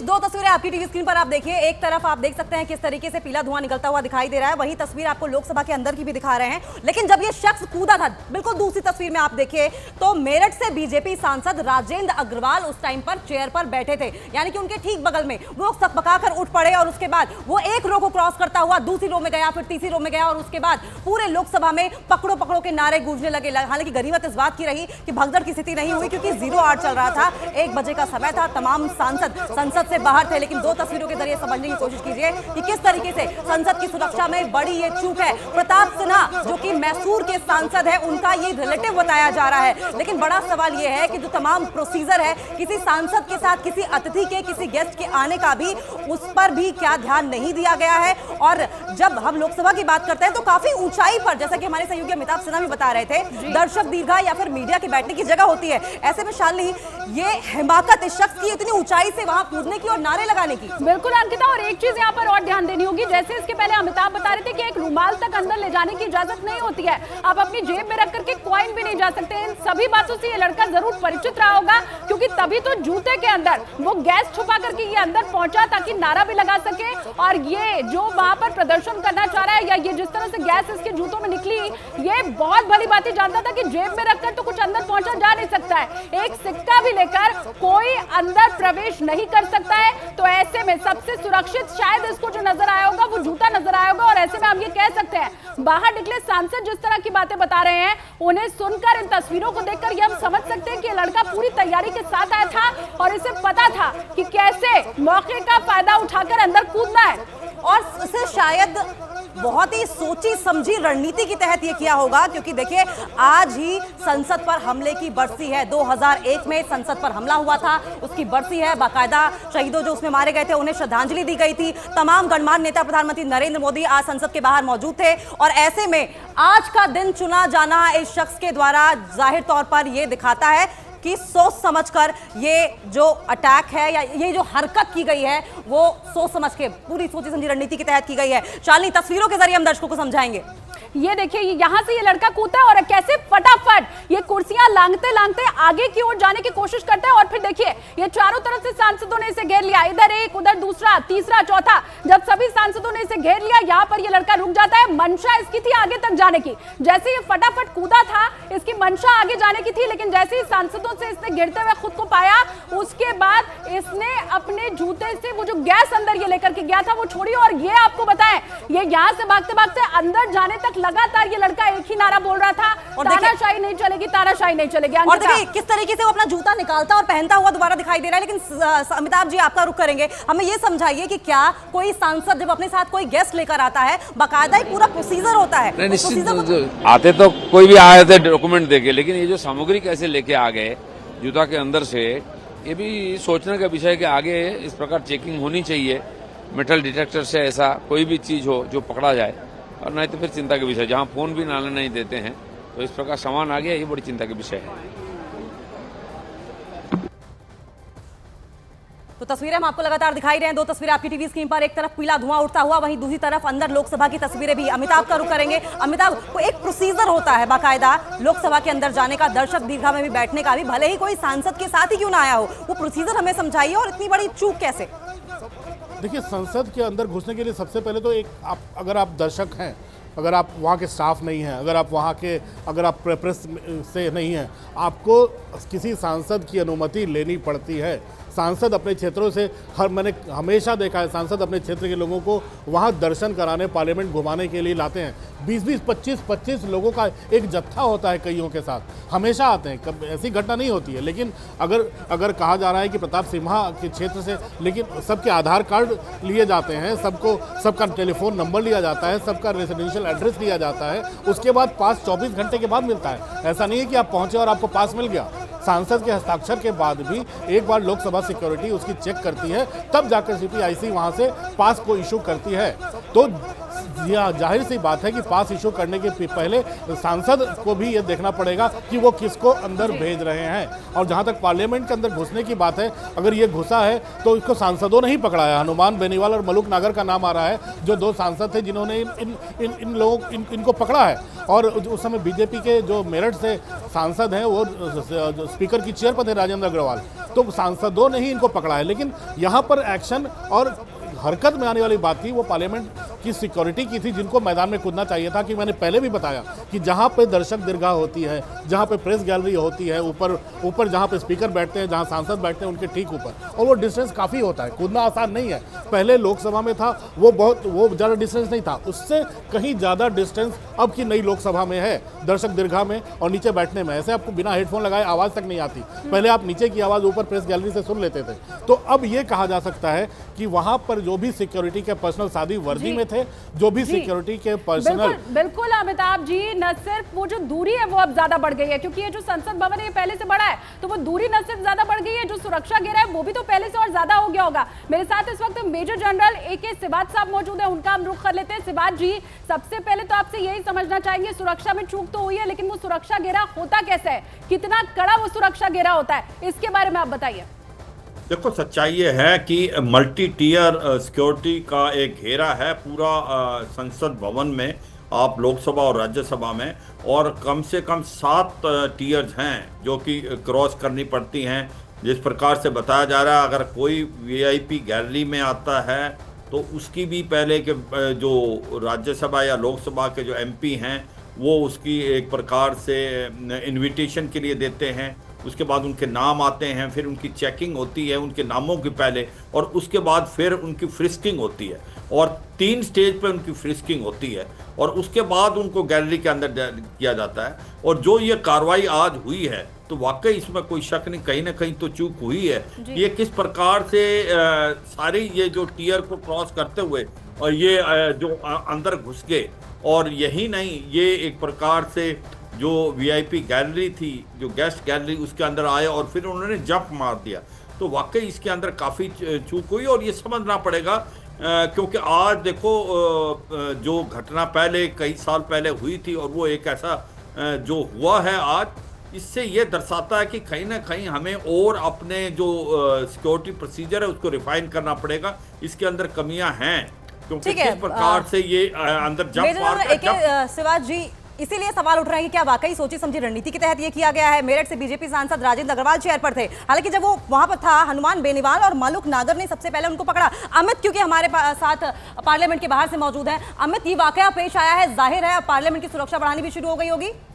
दो तस्वीरें आपकी टीवी स्क्रीन पर आप देखिए। एक तरफ आप देख सकते हैं किस तरीके से पीला धुआं निकलता हुआ दिखाई दे रहा है, वही तस्वीर आपको लोकसभा के अंदर की भी दिखा रहे हैं। लेकिन जब ये शख्स कूदा था, बिल्कुल दूसरी तस्वीर में आप देखिए तो मेरठ से बीजेपी सांसद राजेंद्र अग्रवाल उस टाइम पर चेयर पर बैठे थे, यानी कि उनके ठीक बगल में। वो सकपकाकर उठ पड़े और उसके बाद वो एक रो को क्रॉस करता हुआ दूसरी रो में गया, फिर तीसरी रो में गया और उसके बाद पूरे लोकसभा में पकड़ो पकड़ो के नारे गूंजने लगे। हालांकि गनीमत इस बात की रही कि भगदड़ की स्थिति नहीं हुई, क्योंकि 0 आवर चल रहा था, 1 बजे का समय था, तमाम सांसद संसद से बाहर थे। लेकिन दो तस्वीरों के जरिए समझने की कोशिश कीजिए कि किस तरीके से संसद की सुरक्षा में बड़ी ये चूक है। प्रताप सिन्हा जो कि मैसूर के सांसद है, उनका ये रिलेटिव बताया जा रहा है। लेकिन बड़ा सवाल ये है कि जो तमाम प्रोसीजर है किसी सांसद के साथ किसी अतिथि के, किसी गेस्ट के आने का भी, उस पर भी क्या ध्यान नहीं दिया गया है। और जब हम लोकसभा की बात करते हैं तो काफी ऊंचाई पर, जैसा कि हमारे सहयोगी अमिताभ सिन्हा भी बता रहे थे, दर्शक दीर्घा या फिर मीडिया के बैठने की जगह होती है। ऐसे में शालिनी, ये हिमाकत इस शख्स की इतनी ऊंचाई से वहां कूदने की और नारे लगाने की। बिल्कुल अंकिता, और एक चीज यहाँ पर और ध्यान देनी होगी, जैसे इसके पहले अमिताभ बता रहे थे कि एक रुमाल तक अंदर ले जाने की इजाजत नहीं होती है, आप अपनी जेब में रख करके कॉइन भी नहीं जा सकते। इन सभी बातों से ये लड़का जरूर परिचित रहा होगा, क्योंकि तभी तो जूते के अंदर वो गैस छुपा करके ये अंदर पहुंचा ताकि नारा भी लगा सके। और ये जो वहां पर प्रदर्शन करना चाह रहा है, या ये जिस तरह से गैस इसके जूतों में निकली, ये बहुत भली बात ही जानता था कि जेब में रखकर तो कुछ अंदर पहुंचा जा नहीं सकता है। एक सिक्का भी लेकर कोई अंदर प्रवेश नहीं कर सकता है। तो ऐसे में सबसे सुरक्षित शायद इसको जो नजर आया होगा वो जूता नजर आया होगा। और ऐसे में हम ये कह सकते हैं, बाहर निकले सांसद जिस तरह की बातें बता रहे हैं, उन्हें सुनकर, इन तस्वीरों को देखकर ये हम समझ सकते हैं कि ये लड़का पूरी तैयारी के साथ आया था और इसे पता था कि कैसे मौके का फायदा उठाकर अंदर कूदना है। और इसे शायद बहुत ही सोची समझी रणनीति के तहत ये किया होगा, क्योंकि देखिए आज ही संसद पर हमले की बरसी है। 2001 में संसद पर हमला हुआ था, उसकी बरसी है। बाकायदा शहीदों जो उसमें मारे गए थे उन्हें श्रद्धांजलि दी गई थी। तमाम गणमान्य नेता, प्रधानमंत्री नरेंद्र मोदी आज संसद के बाहर मौजूद थे। और ऐसे में आज का दिन चुना जाना इस शख्स के द्वारा जाहिर तौर पर यह दिखाता है कि सोच समझकर ये जो अटैक है या ये जो हरकत की गई है वो सोच समझ के, पूरी सोची समझी रणनीति के तहत की गई है। शालिनी, तस्वीरों के जरिए हम दर्शकों को समझाएंगे। ये देखिए, यहाँ से ये लड़का कूदता है और कैसे फटाफट ये कुर्सियां लांघते लांघते आगे की ओर जाने की कोशिश करता है। और फिर देखिए, ये चारों तरफ से सांसदों ने इसे घेर लिया, इधर एक, उधर दूसरा, तीसरा, चौथा। जब सभी सांसदों ने इसे घेर लिया, यहाँ पर ये लड़का रुक जाता है। मंशा इसकी थी आगे तक जाने की, जैसे ये फटाफट कूदा था, इसकी मंशा आगे जाने की थी। लेकिन जैसे ही सांसदों से इसने गिरते हुए खुद को पाया, उसके बाद इसने अपने जूते से वो जो गैस अंदर ये लेकर के गया था वो छोड़ी। और ये आपको बताएं, ये यहाँ से भागते भागते अंदर जाने तक लगातार ये लड़का एक ही नारा बोल रहा था, तानाशाही नहीं चलेगी, तानाशाही नहीं चलेगी। और देखिए किस तरीके से वो अपना जूता निकालता और पहनता हुआ दोबारा दिखाई दे रहा है। लेकिन अमिताभ जी, आपका रुख करेंगे, हमें ये समझाइए कि क्या कोई सांसद जब अपने साथ कोई गेस्ट लेकर आता है, बाकायदा ही पूरा प्रोसीजर होता है? निश्चित आते तो कोई भी आए थे डॉक्यूमेंट देके, लेकिन ये जो सामग्री कैसे लेके आ गए जूता के अंदर से, ये भी सोचने का विषय है कि आगे इस प्रकार चेकिंग होनी चाहिए। मेटल डिटेक्टर से ऐसा कोई भी चीज हो जो पकड़ा जाए, और नहीं तो फिर चिंता के विषय, जहां फोन भी नाले नहीं देते हैं तो इस प्रकार सामान आ गया, ये बड़ी चिंता के विषय है। तो तस्वीरें हम आपको लगातार दिखाई रहे हैं। दो तस्वीरें आपकी टीवी स्क्रीन पर, एक तरफ पीला धुआं उठता हुआ, वहीं दूसरी तरफ अंदर लोकसभा की तस्वीरें भी। अमिताभ का रुख करेंगे। अमिताभ, को एक प्रोसीजर होता है बाकायदा लोकसभा के अंदर जाने का, दर्शक दीर्घा में भी बैठने का भी, भले ही कोई सांसद के साथ ही क्यों ना आया हो, वो प्रोसीजर हमें समझाइए। और इतनी बड़ी चूक कैसे? देखिए, संसद के अंदर घुसने के लिए सबसे पहले तो अगर आप दर्शक हैं, अगर आप वहाँ के स्टाफ नहीं हैं, अगर आप प्रेस से नहीं हैं, आपको किसी सांसद की अनुमति लेनी पड़ती है। सांसद अपने क्षेत्रों से, मैंने हमेशा देखा है, सांसद अपने क्षेत्र के लोगों को वहाँ दर्शन कराने, पार्लियामेंट घुमाने के लिए लाते हैं। 20-20, 25-25 लोगों का एक जत्था होता है, कईयों के साथ हमेशा आते हैं, कब ऐसी घटना नहीं होती है। लेकिन अगर कहा जा रहा है कि प्रताप सिन्हा के क्षेत्र से, लेकिन सबके आधार कार्ड लिए जाते हैं, सबका टेलीफोन नंबर लिया जाता है, सबका रेजिडेंशियल एड्रेस लिया जाता है, उसके बाद पास 24 घंटे के बाद मिलता है। ऐसा नहीं है कि आप पहुँचे और आपको पास मिल गया। सांसद के हस्ताक्षर के बाद भी एक बार लोकसभा सिक्योरिटी उसकी चेक करती है, तब जाकर CPIC वहां से पास को इशू करती है। तो जाहिर सी बात है कि पास इशू करने के पहले सांसद को भी ये देखना पड़ेगा कि वो किसको अंदर भेज रहे हैं। और जहां तक पार्लियामेंट के अंदर घुसने की बात है, अगर ये घुसा है तो इसको सांसदों ने ही पकड़ा है। हनुमान बेनीवाल और मलूक नागर का नाम आ रहा है, जो 2 सांसद थे जिन्होंने इन लोगों इनको पकड़ा है। और उस समय बीजेपी के जो मेरठ से सांसद हैं, वो स्पीकर की चेयर पर थे, राजेंद्र अग्रवाल, तो सांसदों ने ही इनको पकड़ा है। लेकिन यहाँ पर एक्शन और हरकत में आने वाली बात थी वो पार्लियामेंट की सिक्योरिटी की थी, जिनको मैदान में कूदना चाहिए था। कि मैंने पहले भी बताया कि जहाँ पे दर्शक दीर्घा होती है, जहाँ पे प्रेस गैलरी होती है, ऊपर जहाँ पे स्पीकर बैठते हैं, जहाँ सांसद बैठते हैं, उनके ठीक ऊपर, और वो डिस्टेंस काफ़ी होता है, कूदना आसान नहीं है। पहले लोकसभा में था वो ज़्यादा डिस्टेंस नहीं था, उससे कहीं ज़्यादा डिस्टेंस अब की नई लोकसभा में है, दर्शक दीर्घा में और नीचे बैठने में। ऐसे आपको बिना हेडफोन लगाए आवाज़ तक नहीं आती। पहले आप नीचे की आवाज़ ऊपर प्रेस गैलरी से सुन लेते थे। तो अब ये कहा जा सकता है कि वहाँ पर जो भी सिक्योरिटी के पर्सनल सादी वर्दी में थे, जो भी सिक्योरिटी के पर्सनल, बिल्कुल अमिताभ जी, न सिर्फ वो जो दूरी है वो अब ज्यादा बढ़ गई है, क्योंकि ये जो संसद भवन है ये पहले से बड़ा है, तो वो दूरी न सिर्फ ज्यादा बढ़ गई है, जो सुरक्षा घेरा है वो भी तो पहले से और ज्यादा हो गया होगा। मेरे साथ इस वक्त मेजर जनरल AK सिबात साहब मौजूद है, उनका हम रुख कर लेते हैं। सिबात जी, सबसे पहले तो आपसे यही समझना चाहेंगे, सुरक्षा में चूक तो हुई है, लेकिन वो सुरक्षा घेरा होता कैसे है, कितना कड़ा वो सुरक्षा घेरा होता है, इसके बारे में आप बताइए। देखो, सच्चाई ये है कि मल्टी टीयर सिक्योरिटी का एक घेरा है पूरा संसद भवन में, आप लोकसभा और राज्यसभा में, और कम से कम 7 टीयर्स हैं जो कि क्रॉस करनी पड़ती हैं। जिस प्रकार से बताया जा रहा है, अगर कोई VIP गैलरी में आता है तो उसकी भी पहले के जो राज्यसभा या लोकसभा के जो MP हैं वो उसकी एक प्रकार से इनविटेशन के लिए देते हैं। उसके बाद उनके नाम आते हैं, फिर उनकी चेकिंग होती है उनके नामों के पहले, और उसके बाद फिर उनकी फ्रिस्किंग होती है, और 3 स्टेज पे उनकी फ्रिस्किंग होती है, और उसके बाद उनको गैलरी के अंदर किया जाता है। और जो ये कार्रवाई आज हुई है, तो वाकई इसमें कोई शक नहीं, कहीं ना कहीं तो चूक हुई है। ये किस प्रकार से सारी ये जो टीयर को क्रॉस करते हुए और ये जो अंदर घुस गए, और यही नहीं, ये एक प्रकार से जो VIP गैलरी थी, जो गेस्ट गैलरी, उसके अंदर आए और फिर उन्होंने जंप मार दिया। तो वाकई इसके अंदर काफ़ी चूक हुई, और ये समझना पड़ेगा क्योंकि आज देखो जो घटना पहले कई साल पहले हुई थी और वो एक ऐसा जो हुआ है आज, इससे ये दर्शाता है कि कहीं ना कहीं हमें और अपने जो सिक्योरिटी प्रोसीजर है उसको रिफाइन करना पड़ेगा। इसके अंदर कमियां हैं, क्योंकि किस प्रकार से ये अंदर जंप मार कर सिबात जी, इसीलिए सवाल उठ रहे हैं कि क्या वाकई सोची समझी रणनीति के तहत ये किया गया है। मेरठ से बीजेपी सांसद राजेंद्र अग्रवाल चेयर पर थे, हालांकि जब वो वहां पर था, हनुमान बेनीवाल और मलूक नागर ने सबसे पहले उनको पकड़ा। अमित क्योंकि हमारे साथ पार्लियामेंट के बाहर से मौजूद है, अमित, ये वाकया पेश आया है, जाहिर है अब पार्लियामेंट की सुरक्षा बढ़ानी भी शुरू हो गई होगी।